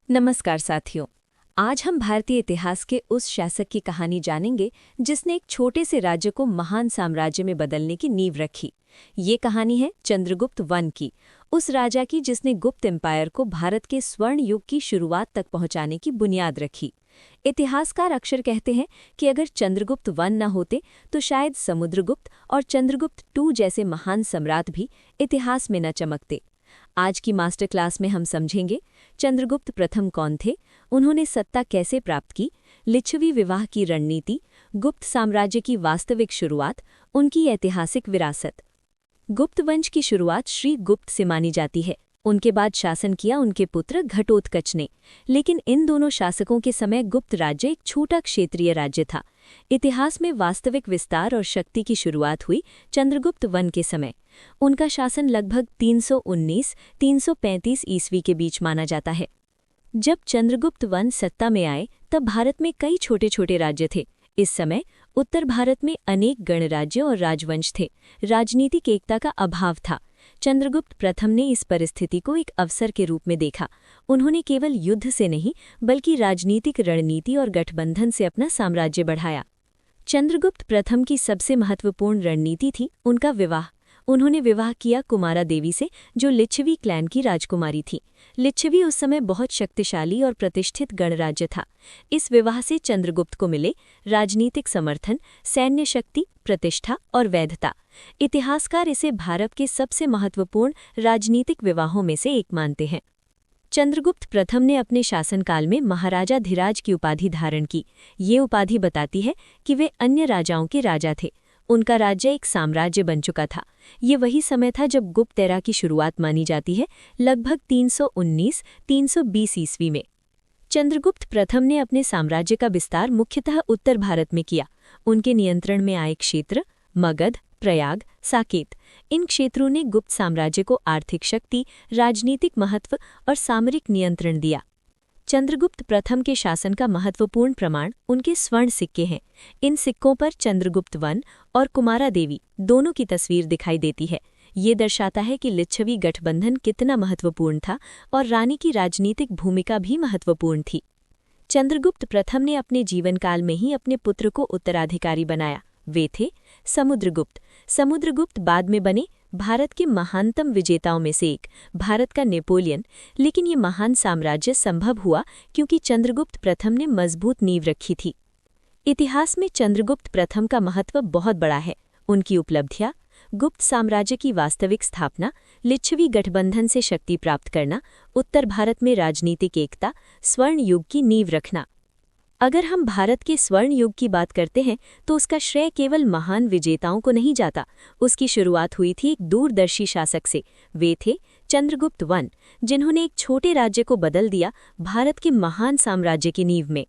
नमस्कार साथियों। आज हम भारतीय इतिहास के उस शासक की कहानी जानेंगे जिसने एक छोटे से राज्य को महान साम्राज्य में बदलने की नींव रखी। ये कहानी है चंद्रगुप्त वन की, उस राजा की जिसने गुप्त एम्पायर को भारत के स्वर्ण युग की शुरुआत तक पहुंचाने की बुनियाद रखी। इतिहासकार अक्सर कहते हैं कि अगर चंद्रगुप्त वन न होते तो शायद समुद्रगुप्त और चंद्रगुप्त II जैसे महान सम्राट भी इतिहास में न चमकते। आज की मास्टर क्लास में हम समझेंगे चंद्रगुप्त प्रथम कौन थे, उन्होंने सत्ता कैसे प्राप्त की, लिच्छवी विवाह की रणनीति, गुप्त साम्राज्य की वास्तविक शुरुआत, उनकी ऐतिहासिक विरासत। गुप्त वंश की शुरुआत श्री गुप्त से मानी जाती है। उनके बाद शासन किया उनके पुत्र घटोत्कच ने, लेकिन इन दोनों शासकों के समय गुप्त राज्य एक छोटा क्षेत्रीय राज्य था। इतिहास में वास्तविक विस्तार और शक्ति की शुरुआत हुई चंद्रगुप्त वन के समय। उनका शासन लगभग 319-335 ईस्वी के बीच माना जाता है। जब चंद्रगुप्त वन सत्ता में आए तब भारत में कई छोटे छोटे राज्य थे। इस समय उत्तर भारत में अनेक गणराज्य और राजवंश थे। राजनीतिक एकता का अभाव था। चंद्रगुप्त प्रथम ने इस परिस्थिति को एक अवसर के रूप में देखा। उन्होंने केवल युद्ध से नहीं बल्कि राजनीतिक रणनीति और गठबंधन से अपना साम्राज्य बढ़ाया। चंद्रगुप्त प्रथम की सबसे महत्वपूर्ण रणनीति थी उनका विवाह। उन्होंने विवाह किया कुमारा देवी से, जो लिच्छवी क्लैन की राजकुमारी थी। लिच्छवी उस समय बहुत शक्तिशाली और प्रतिष्ठित गणराज्य था। इस विवाह से चंद्रगुप्त को मिले राजनीतिक समर्थन, सैन्य शक्ति, प्रतिष्ठा और वैधता। इतिहासकार इसे भारत के सबसे महत्वपूर्ण राजनीतिक विवाहों में से एक मानते हैं। चंद्रगुप्त प्रथम ने अपने शासनकाल में महाराजा धीराज की उपाधि धारण की। ये उपाधि बताती है कि वे अन्य राजाओं के राजा थे। उनका राज्य एक साम्राज्य बन चुका था। ये वही समय था जब गुप्त एरा की शुरुआत मानी जाती है, लगभग 319-320 ईस्वी में। चंद्रगुप्त प्रथम ने अपने साम्राज्य का विस्तार मुख्यतः उत्तर भारत में किया। उनके नियंत्रण में आए क्षेत्र मगध, प्रयाग, साकेत, इन क्षेत्रों ने गुप्त साम्राज्य को आर्थिक शक्ति, राजनीतिक महत्व और सामरिक नियंत्रण दिया। चंद्रगुप्त प्रथम के शासन का महत्वपूर्ण प्रमाण उनके स्वर्ण सिक्के हैं। इन सिक्कों पर चंद्रगुप्त वन और कुमारा देवी दोनों की तस्वीर दिखाई देती है। ये दर्शाता है कि लिच्छवी गठबंधन कितना महत्वपूर्ण था और रानी की राजनीतिक भूमिका भी महत्वपूर्ण थी। चंद्रगुप्त प्रथम ने अपने जीवनकाल में ही अपने पुत्र को उत्तराधिकारी बनाया। वे थे समुद्रगुप्त। समुद्रगुप्त बाद में बने भारत के महानतम विजेताओं में से एक, भारत का नेपोलियन। लेकिन ये महान साम्राज्य संभव हुआ क्योंकि चंद्रगुप्त प्रथम ने मजबूत नींव रखी थी। इतिहास में चंद्रगुप्त प्रथम का महत्व बहुत बड़ा है। उनकी उपलब्धियां: गुप्त साम्राज्य की वास्तविक स्थापना, लिच्छवी गठबंधन से शक्ति प्राप्त करना, उत्तर भारत में राजनीतिक एकता, स्वर्ण युग की नींव रखना। अगर हम भारत के स्वर्ण युग की बात करते हैं तो उसका श्रेय केवल महान विजेताओं को नहीं जाता। उसकी शुरुआत हुई थी एक दूरदर्शी शासक से। वे थे चंद्रगुप्त वन, जिन्होंने एक छोटे राज्य को बदल दिया भारत के महान साम्राज्य की नींव में।